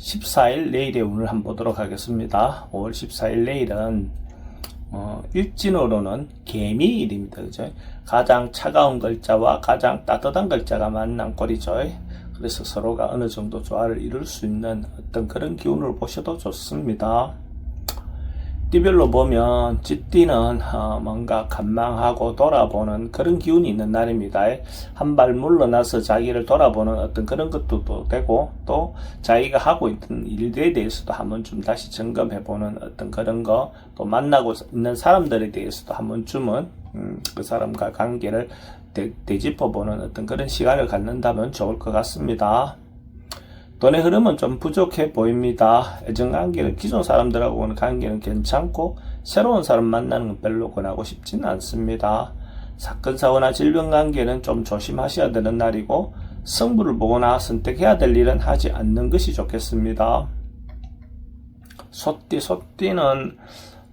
14일 내일의 운을 한번 보도록 하겠습니다. 5월 14일 내일은 일진으로는 개미일입니다. 그죠? 가장 차가운 글자와 가장 따뜻한 글자가 만난 꼴이죠. 그래서 서로가 어느 정도 조화를 이룰 수 있는 어떤 그런 기운을 보셔도 좋습니다. 띠별로 보면 쥐띠는 뭔가 간망하고 돌아보는 그런 기운이 있는 날입니다. 한 발 물러나서 자기를 돌아보는 어떤 그런 것도 되고, 또 자기가 하고 있는 일들에 대해서도 한번 좀 다시 점검해보는 어떤 그런 거, 또 만나고 있는 사람들에 대해서도 한 번쯤은 그 사람과 관계를 되짚어보는 어떤 그런 시간을 갖는다면 좋을 것 같습니다. 돈의 흐름은 좀 부족해 보입니다. 애정관계는 기존 사람들하고는 관계는 괜찮고 새로운 사람 만나는 건 별로 권하고 싶지는 않습니다. 사건, 사고나 질병 관계는 좀 조심하셔야 되는 날이고, 승부를 보거나 선택해야 될 일은 하지 않는 것이 좋겠습니다. 소띠는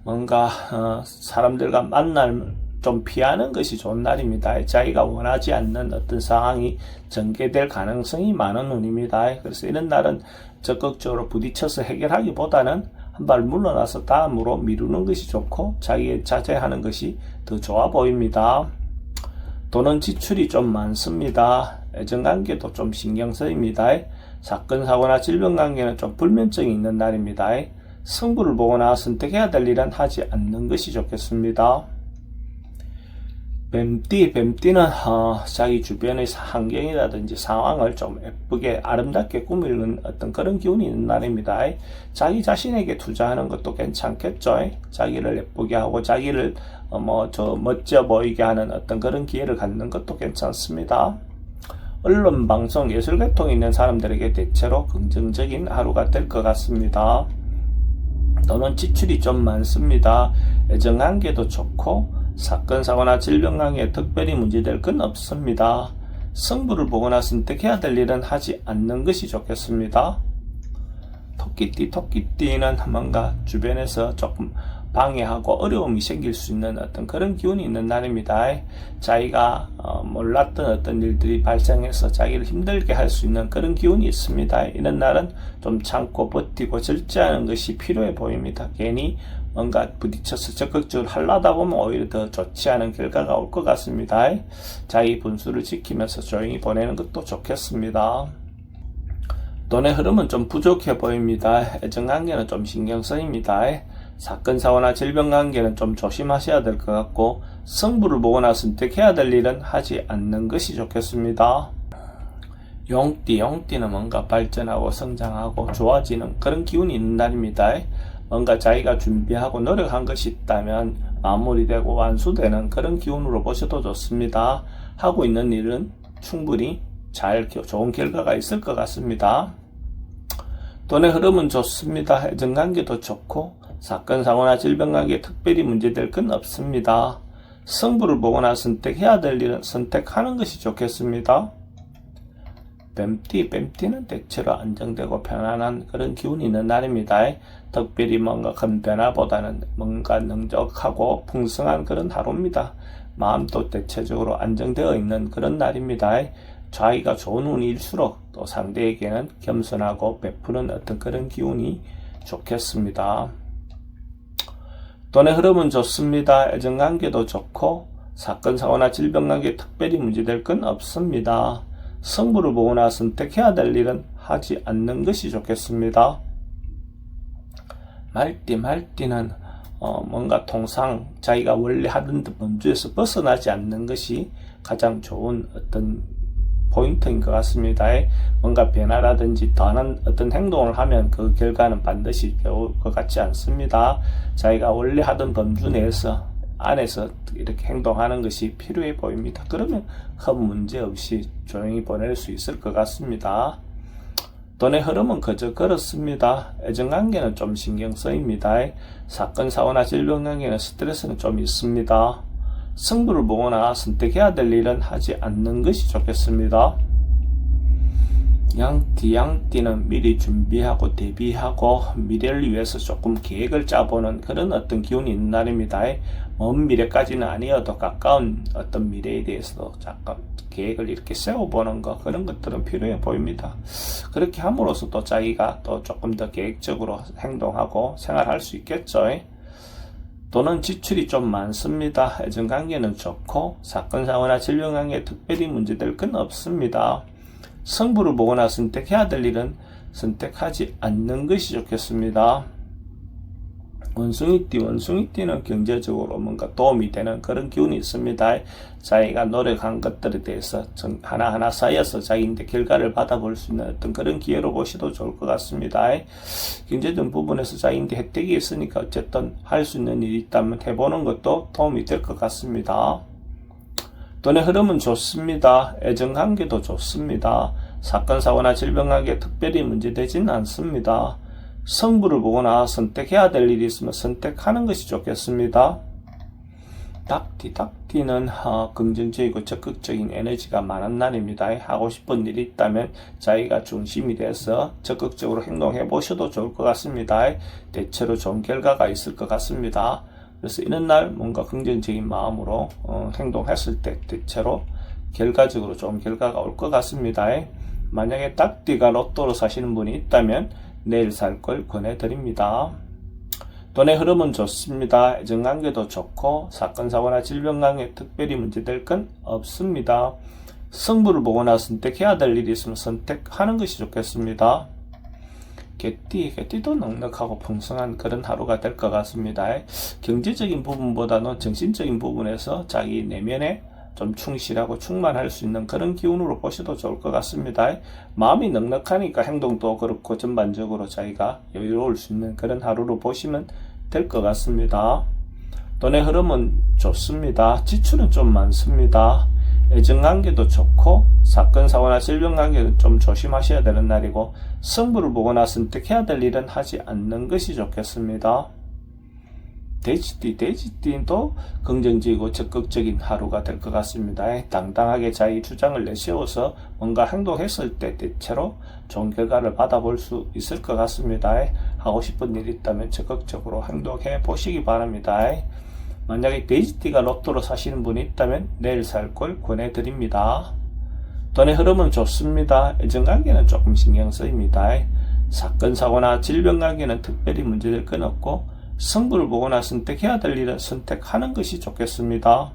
뭔가 사람들과 만날 좀 피하는 것이 좋은 날입니다. 자기가 원하지 않는 어떤 상황이 전개될 가능성이 많은 운입니다. 그래서 이런 날은 적극적으로 부딪혀서 해결하기보다는 한 발 물러나서 다음으로 미루는 것이 좋고, 자기의 자제하는 것이 더 좋아 보입니다. 돈은 지출이 좀 많습니다. 애정관계도 좀 신경 쓰입니다. 사건, 사고나 질병 관계는 좀 불면증이 있는 날입니다. 승부를 보거나 선택해야 될 일은 하지 않는 것이 좋겠습니다. 뱀띠는 자기 주변의 환경이라든지 상황을 좀 예쁘게 아름답게 꾸미는 어떤 그런 기운이 있는 날입니다. 자기 자신에게 투자하는 것도 괜찮겠죠. 자기를 예쁘게 하고 자기를 멋져 보이게 하는 어떤 그런 기회를 갖는 것도 괜찮습니다. 언론, 방송, 예술 계통이 있는 사람들에게 대체로 긍정적인 하루가 될 것 같습니다. 또는 지출이 좀 많습니다. 애정관계도 좋고 사건, 사고나 질병 관계에 특별히 문제될 건 없습니다. 승부를 보거나 선택해야 될 일은 하지 않는 것이 좋겠습니다. 토끼띠는 뭔가 주변에서 조금 방해하고 어려움이 생길 수 있는 어떤 그런 기운이 있는 날입니다. 자기가 몰랐던 어떤 일들이 발생해서 자기를 힘들게 할 수 있는 그런 기운이 있습니다. 이런 날은 좀 참고 버티고 절제하는 것이 필요해 보입니다. 괜히 뭔가 부딪혀서 적극적으로 하려다 보면 오히려 더 좋지 않은 결과가 올 것 같습니다. 자기 분수를 지키면서 조용히 보내는 것도 좋겠습니다. 돈의 흐름은 좀 부족해 보입니다. 애정관계는 좀 신경 쓰입니다. 사건, 사고나 질병 관계는 좀 조심하셔야 될 것 같고, 승부를 보거나 선택해야 될 일은 하지 않는 것이 좋겠습니다. 용띠는 뭔가 발전하고 성장하고 좋아지는 그런 기운이 있는 날입니다. 뭔가 자기가 준비하고 노력한 것이 있다면 마무리되고 완수되는 그런 기운으로 보셔도 좋습니다. 하고 있는 일은 충분히 좋은 결과가 있을 것 같습니다. 돈의 흐름은 좋습니다. 애정관계도 좋고 사건, 사고나 질병 관계에 특별히 문제될 건 없습니다. 승부를 보거나 선택해야 될 일은 선택하는 것이 좋겠습니다. 뱀띠는 대체로 안정되고 편안한 그런 기운이 있는 날입니다. 특별히 뭔가 큰 변화보다는 뭔가 능적하고 풍성한 그런 하루입니다. 마음도 대체적으로 안정되어 있는 그런 날입니다. 자기가 좋은 운일수록 또 상대에게는 겸손하고 베푸는 어떤 그런 기운이 좋겠습니다. 돈의 흐름은 좋습니다. 애정관계도 좋고 사건, 사고나 질병 관계에 특별히 문제될 건 없습니다. 승부를 보거나 선택해야 될 일은 하지 않는 것이 좋겠습니다. 말띠는 뭔가 통상 자기가 원래 하던 범주에서 벗어나지 않는 것이 가장 좋은 어떤 포인트인 것 같습니다. 뭔가 변화라든지 더한 어떤 행동을 하면 그 결과는 반드시 좋을 것 같지 않습니다. 자기가 원래 하던 범주 내에서 안에서 이렇게 행동하는 것이 필요해 보입니다. 그러면 큰 문제 없이 조용히 보낼 수 있을 것 같습니다. 돈의 흐름은 그저 그렇습니다. 애정관계는 좀 신경 쓰입니다. 사건, 사고나 질병 관계는 스트레스는 좀 있습니다. 승부를 보거나 선택해야 될 일은 하지 않는 것이 좋겠습니다. 양띠는 미리 준비하고 대비하고 미래를 위해서 조금 계획을 짜보는 그런 어떤 기운이 있는 날입니다. 먼 미래까지는 아니어도 가까운 어떤 미래에 대해서도 잠깐 계획을 이렇게 세워보는 거, 그런 것들은 필요해 보입니다. 그렇게 함으로써 또 자기가 또 조금 더 계획적으로 행동하고 생활할 수 있겠죠. 또는 지출이 좀 많습니다. 애정관계는 좋고 사건, 사고나 질병 관계에 특별히 문제될 건 없습니다. 성부를 보거나 선택해야 될 일은 선택하지 않는 것이 좋겠습니다. 원숭이띠는 경제적으로 뭔가 도움이 되는 그런 기운이 있습니다. 자기가 노력한 것들에 대해서 하나하나 쌓여서 자기인데 결과를 받아볼 수 있는 어떤 그런 기회로 보셔도 좋을 것 같습니다. 경제적 부분에서 자기인데 혜택이 있으니까 어쨌든 할 수 있는 일이 있다면 해보는 것도 도움이 될 것 같습니다. 돈의 흐름은 좋습니다. 애정관계도 좋습니다. 사건, 사고나 질병 관계에 특별히 문제되지는 않습니다. 성부를 보거나 선택해야 될 일이 있으면 선택하는 것이 좋겠습니다. 닭띠는 긍정적이고 적극적인 에너지가 많은 날입니다. 하고 싶은 일이 있다면 자기가 중심이 돼서 적극적으로 행동해 보셔도 좋을 것 같습니다. 대체로 좋은 결과가 있을 것 같습니다. 그래서 이런 날 뭔가 긍정적인 마음으로 행동했을 때 대체로 결과적으로 좋은 결과가 올 것 같습니다. 만약에 닭띠가 로또로 사시는 분이 있다면 내일 살 걸 권해드립니다. 돈의 흐름은 좋습니다. 애정관계도 좋고 사건, 사고나 질병 관계에 특별히 문제될 건 없습니다. 성부를 보거나 선택해야 될 일이 있으면 선택하는 것이 좋겠습니다. 개띠도 넉넉하고 풍성한 그런 하루가 될 것 같습니다. 경제적인 부분보다는 정신적인 부분에서 자기 내면에 좀 충실하고 충만할 수 있는 그런 기운으로 보셔도 좋을 것 같습니다. 마음이 넉넉하니까 행동도 그렇고 전반적으로 자기가 여유로울 수 있는 그런 하루로 보시면 될 것 같습니다. 돈의 흐름은 좋습니다. 지출은 좀 많습니다. 애정관계도 좋고 사건, 사고나 질병 관계는 좀 조심하셔야 되는 날이고 성부를 보거나 선택해야 될 일은 하지 않는 것이 좋겠습니다. 돼지띠도 긍정적이고 적극적인 하루가 될 것 같습니다. 당당하게 자기 주장을 내세워서 뭔가 행동했을 때 대체로 좋은 결과를 받아볼 수 있을 것 같습니다. 하고 싶은 일이 있다면 적극적으로 행동해 보시기 바랍니다. 만약에 돼지띠가 로또로 사시는 분이 있다면 내일 살 걸 권해드립니다. 돈의 흐름은 좋습니다. 애정관계는 조금 신경 쓰입니다. 사건, 사고나 질병 관계는 특별히 문제될 건 없고 성부를 보거나 선택해야 될 일은 선택하는 것이 좋겠습니다.